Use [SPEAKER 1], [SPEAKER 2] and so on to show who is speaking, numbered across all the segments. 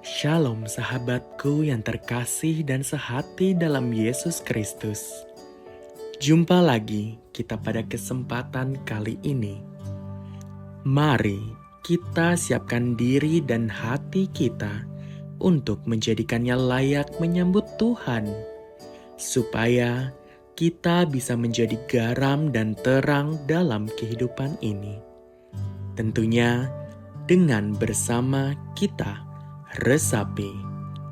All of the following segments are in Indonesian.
[SPEAKER 1] Shalom sahabatku yang terkasih dan sehati dalam Yesus Kristus. Jumpa lagi kita pada kesempatan kali ini. Mari kita siapkan diri dan hati kita untuk menjadikannya layak menyambut Tuhan. Supaya kita bisa menjadi garam dan terang dalam kehidupan ini. Tentunya dengan bersama kita resapi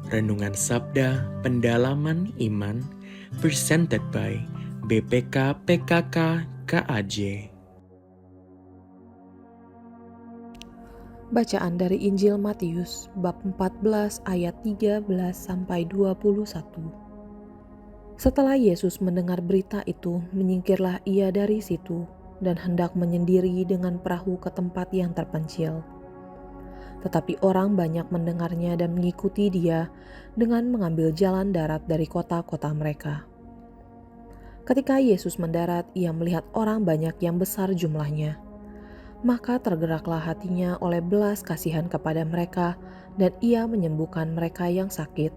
[SPEAKER 1] Renungan Sabda Pendalaman Iman presented by BPK PKK KAJ.
[SPEAKER 2] Bacaan dari Injil Matius bab 14 ayat 13 sampai 21. Setelah Yesus mendengar berita itu, menyingkirlah ia dari situ dan hendak menyendiri dengan perahu ke tempat yang terpencil. Tetapi orang banyak mendengarnya dan mengikuti dia dengan mengambil jalan darat dari kota-kota mereka. Ketika Yesus mendarat, ia melihat orang banyak yang besar jumlahnya. Maka tergeraklah hatinya oleh belas kasihan kepada mereka, dan ia menyembuhkan mereka yang sakit.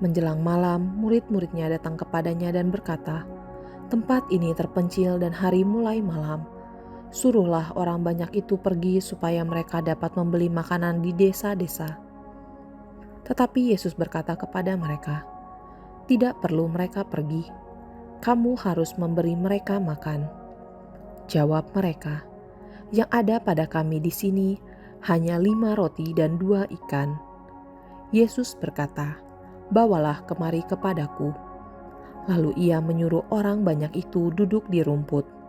[SPEAKER 2] Menjelang malam, murid-muridnya datang kepadanya dan berkata, "Tempat ini terpencil dan hari mulai malam. Suruhlah orang banyak itu pergi supaya mereka dapat membeli makanan di desa-desa." Tetapi Yesus berkata kepada mereka, "Tidak perlu mereka pergi. Kamu harus memberi mereka makan." Jawab mereka, "Yang ada pada kami di sini hanya 5 roti dan 2 ikan." Yesus berkata, "Bawalah kemari kepadaku." Lalu ia menyuruh orang banyak itu duduk di rumput.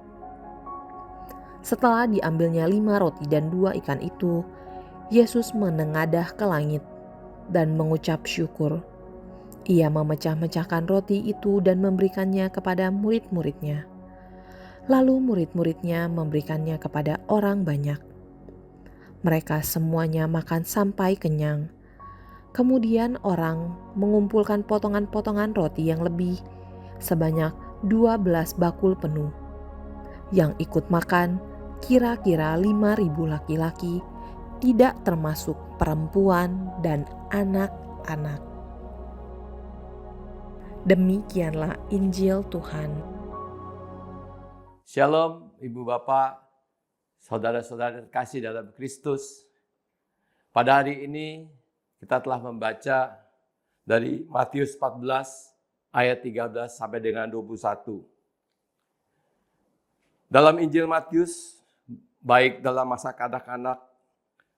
[SPEAKER 2] Setelah diambilnya 5 roti dan 2 ikan itu, Yesus menengadah ke langit dan mengucap syukur. Ia memecah-mecahkan roti itu dan memberikannya kepada murid-muridnya. Lalu murid-muridnya memberikannya kepada orang banyak. Mereka semuanya makan sampai kenyang. Kemudian orang mengumpulkan potongan-potongan roti yang lebih sebanyak 12 bakul penuh. Yang ikut makan kira-kira 5.000 laki-laki, tidak termasuk perempuan dan anak-anak. Demikianlah Injil Tuhan.
[SPEAKER 3] Shalom Ibu Bapak, saudara-saudara terkasih dalam Kristus. Pada hari ini kita telah membaca dari Matius 14 ayat 13 sampai dengan 21. Dalam Injil Matius, baik dalam masa kanak-kanak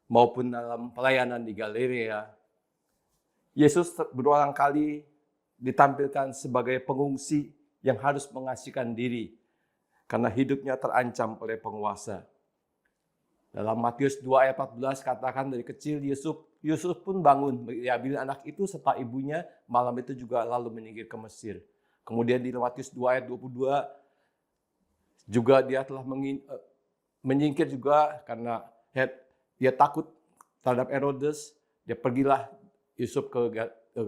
[SPEAKER 3] maupun dalam pelayanan di Galilea, Yesus berulang kali ditampilkan sebagai pengungsi yang harus mengasihkan diri karena hidupnya terancam oleh penguasa. Dalam Matius 2 ayat 14 katakan dari kecil Yusuf pun bangun, mengambil anak itu serta ibunya, malam itu juga lalu menyingkir ke Mesir. Kemudian di Matius 2 ayat 22 juga dia telah menyingkir juga karena dia takut terhadap Herodes. Dia pergilah Yusuf ke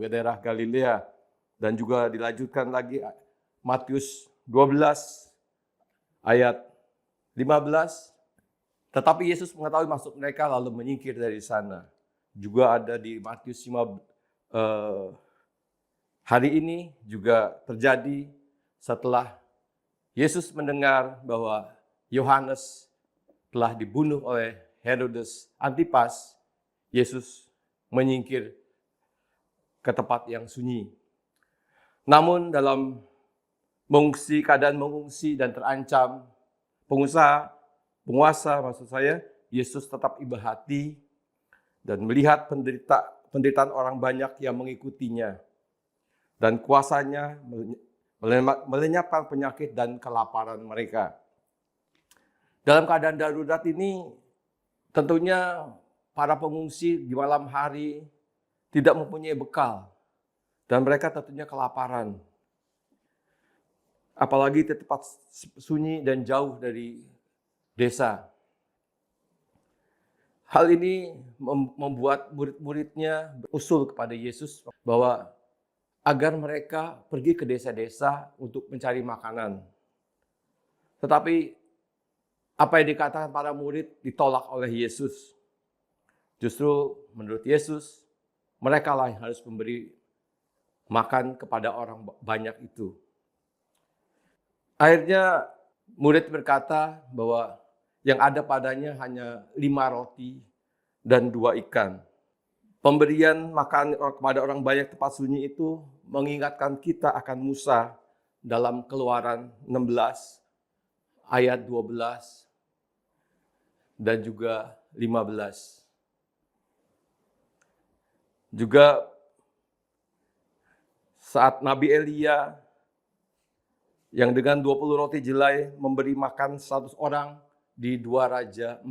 [SPEAKER 3] daerah Galilea. Dan juga dilanjutkan lagi Matius 12 ayat 15. Tetapi Yesus mengetahui maksud mereka lalu menyingkir dari sana. Juga ada di Matius 5 hari ini juga terjadi setelah Yesus mendengar bahwa Yohanes telah dibunuh oleh Herodes Antipas. Yesus menyingkir ke tempat yang sunyi. Namun dalam keadaan mengungsi dan terancam, penguasa maksud saya, Yesus tetap iba hati dan melihat penderitaan orang banyak yang mengikutinya. Dan kuasanya melenyapkan penyakit dan kelaparan mereka. Dalam keadaan darurat ini, tentunya para pengungsi di malam hari tidak mempunyai bekal. Dan mereka tentunya kelaparan. Apalagi di tempat sunyi dan jauh dari desa. Hal ini membuat murid-muridnya berusul kepada Yesus bahwa agar mereka pergi ke desa-desa untuk mencari makanan. Tetapi apa yang dikatakan para murid ditolak oleh Yesus. Justru menurut Yesus, mereka lah yang harus memberi makan kepada orang banyak itu. Akhirnya murid berkata bahwa yang ada padanya hanya 5 roti dan 2 ikan. Pemberian makan kepada orang banyak tempat sunyi itu mengingatkan kita akan Musa dalam Keluaran 16 ayat 12 dan juga 15. Juga saat Nabi Elia yang dengan 20 roti jelai memberi makan 100 orang di 2 Raja 4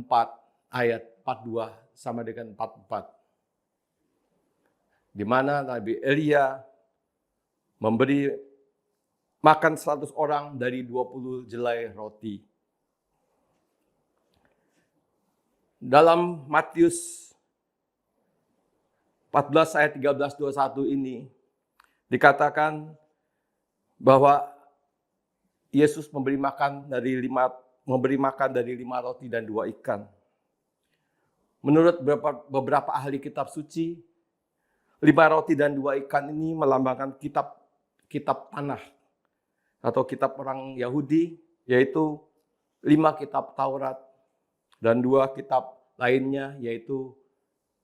[SPEAKER 3] ayat 42 sama dengan 44. Di mana Nabi Elia memberi makan 100 orang dari 20 jelai roti. Dalam Matius 14 ayat 13-21 ini dikatakan bahwa Yesus memberi makan dari 5 roti dan 2 ikan. Menurut beberapa ahli kitab suci, 5 roti dan 2 ikan ini melambangkan kitab tanah atau kitab orang Yahudi, yaitu 5 kitab Taurat dan 2 kitab lainnya, yaitu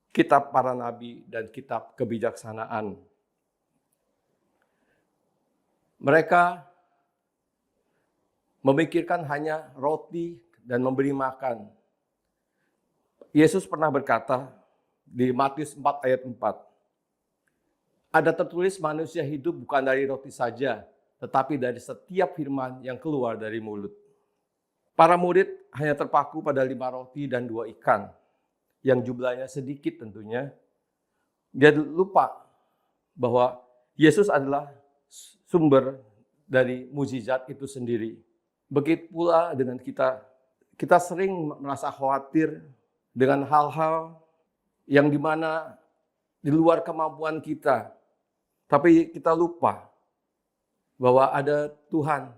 [SPEAKER 3] kitab para nabi dan kitab kebijaksanaan. Mereka memikirkan hanya roti dan memberi makan. Yesus pernah berkata di Matius 4 ayat 4, ada tertulis manusia hidup bukan dari roti saja, tetapi dari setiap firman yang keluar dari mulut. Para murid hanya terpaku pada 5 roti dan 2 ikan, yang jumlahnya sedikit tentunya. Dia lupa bahwa Yesus adalah sumber dari mukjizat itu sendiri. Begitu pula dengan kita. Kita sering merasa khawatir dengan hal-hal yang dimana di luar kemampuan kita. Tapi kita lupa bahwa ada Tuhan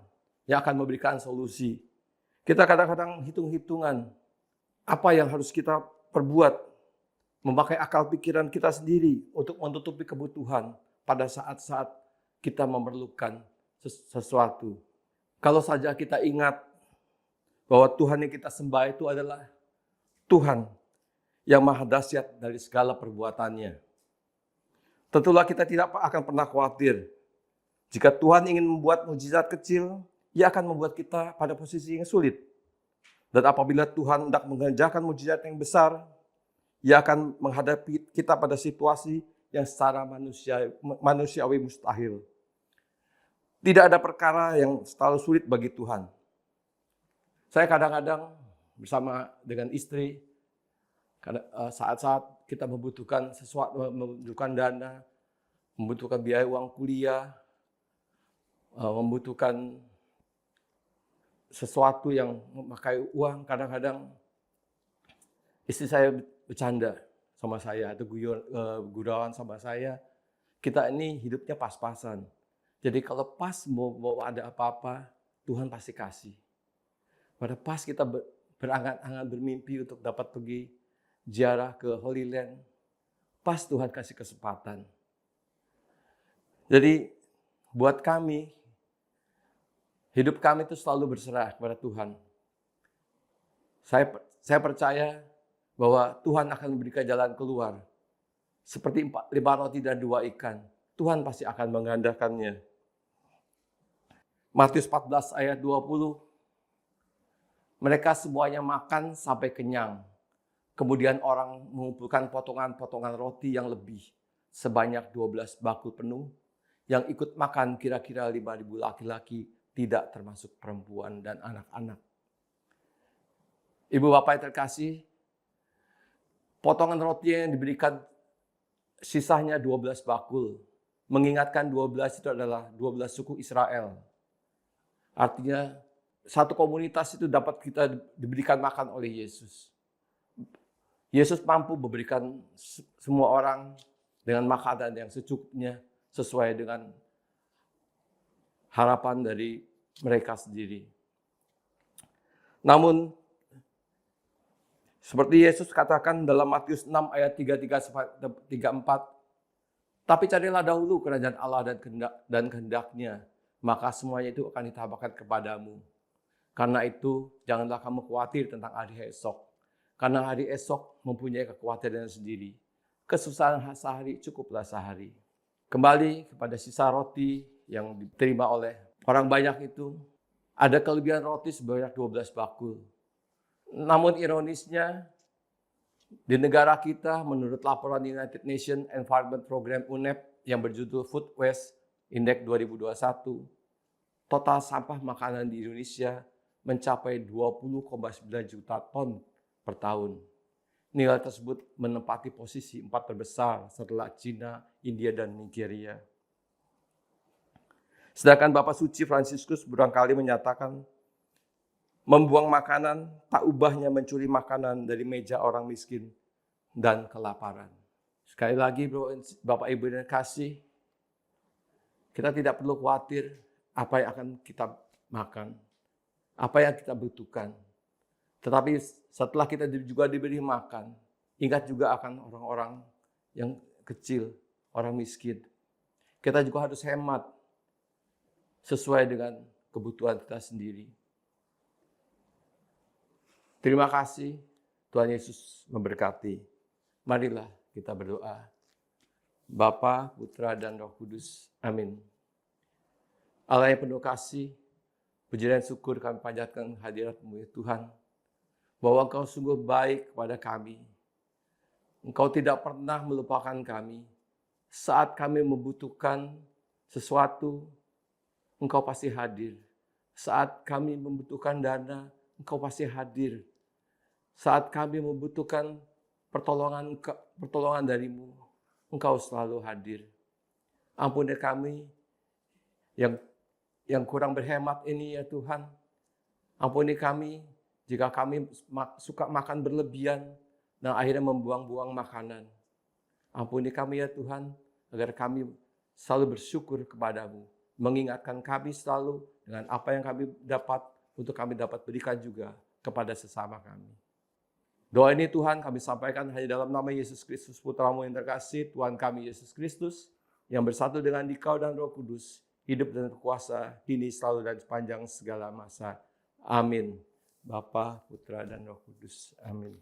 [SPEAKER 3] yang akan memberikan solusi. Kita kadang-kadang hitung-hitungan apa yang harus kita perbuat, memakai akal pikiran kita sendiri untuk menutupi kebutuhan pada saat-saat kita memerlukan sesuatu. Kalau saja kita ingat bahwa Tuhan yang kita sembah itu adalah Tuhan yang maha dahsyat dari segala perbuatannya. Tentulah kita tidak akan pernah khawatir. Jika Tuhan ingin membuat mukjizat kecil, Ia akan membuat kita pada posisi yang sulit. Dan apabila Tuhan hendak mengerjakan mukjizat yang besar, Ia akan menghadapi kita pada situasi yang secara manusiawi mustahil. Tidak ada perkara yang selalu sulit bagi Tuhan. Saya kadang-kadang bersama dengan istri, saat-saat kita membutuhkan sesuatu, membutuhkan dana, membutuhkan biaya uang kuliah, membutuhkan sesuatu yang memakai uang, kadang-kadang istri saya bercanda sama saya atau gurauan sama saya, kita ini hidupnya pas-pasan. Jadi kalau pas mau ada apa-apa, Tuhan pasti kasih. Pada pas kita berangan-angan bermimpi untuk dapat pergi ziarah ke Holy Land, pas Tuhan kasih kesempatan. Jadi buat kami, hidup kami itu selalu berserah kepada Tuhan. Saya percaya bahwa Tuhan akan memberikan jalan keluar. Seperti 5 roti dan 2 ikan. Tuhan pasti akan menggandakannya. Matius 14 ayat 20. Mereka semuanya makan sampai kenyang. Kemudian orang mengumpulkan potongan-potongan roti yang lebih. Sebanyak 12 bakul penuh. Yang ikut makan kira-kira 5.000 laki-laki, tidak termasuk perempuan dan anak-anak. Ibu bapak yang terkasih, potongan roti yang diberikan sisanya 12 bakul. Mengingatkan 12 itu adalah 12 suku Israel. Artinya satu komunitas itu dapat kita diberikan makan oleh Yesus. Yesus mampu memberikan semua orang dengan makanan yang secukupnya sesuai dengan harapan dari mereka sendiri. Namun Seperti Yesus katakan dalam Matius 6 ayat 34, tapi carilah dahulu kerajaan Allah dan kehendaknya, maka semuanya itu akan ditambahkan kepadamu. Karena itu, janganlah kamu khawatir tentang hari esok. Karena hari esok mempunyai kekhawatiran sendiri. Kesusahan sehari cukuplah sehari. Kembali kepada sisa roti yang diterima oleh orang banyak itu, ada kelebihan roti sebanyak 12 bakul. Namun ironisnya, di negara kita, menurut laporan United Nations Environment Program UNEP yang berjudul Food Waste Index 2021, total sampah makanan di Indonesia mencapai 20,9 juta ton per tahun. Nilai tersebut menempati posisi 4 terbesar setelah Cina, India, dan Nigeria. Sedangkan Bapak Suci Fransiskus berangkali menyatakan, membuang makanan tak ubahnya mencuri makanan dari meja orang miskin dan kelaparan. Sekali lagi Bapak Ibu yang kasih, kita tidak perlu khawatir apa yang akan kita makan, apa yang kita butuhkan. Tetapi setelah kita juga diberi makan, ingat juga akan orang-orang yang kecil, orang miskin. Kita juga harus hemat sesuai dengan kebutuhan kita sendiri. Terima kasih, Tuhan Yesus memberkati. Marilah kita berdoa. Bapa, Putra, dan Roh Kudus. Amin. Allah yang penuh kasih, puji dan syukur kami panjatkan hadirat-Mu ya Tuhan, bahwa Engkau sungguh baik kepada kami. Engkau tidak pernah melupakan kami. Saat kami membutuhkan sesuatu, Engkau pasti hadir. Saat kami membutuhkan dana, Engkau pasti hadir. Saat kami membutuhkan pertolongan dari-Mu, Engkau selalu hadir. Ampuni kami yang kurang berhemat ini ya Tuhan. Ampuni kami jika kami suka makan berlebihan dan akhirnya membuang-buang makanan. Ampuni kami ya Tuhan, agar kami selalu bersyukur kepada-Mu. Mengingatkan kami selalu dengan apa yang kami dapat, untuk kami dapat berikan juga kepada sesama kami. Doa ini Tuhan kami sampaikan hanya dalam nama Yesus Kristus, Putra-Mu yang terkasih, Tuhan kami Yesus Kristus, yang bersatu dengan Dikau dan Roh Kudus, hidup dan berkuasa, kini selalu dan sepanjang segala masa. Amin. Bapa, Putra, dan Roh Kudus. Amin.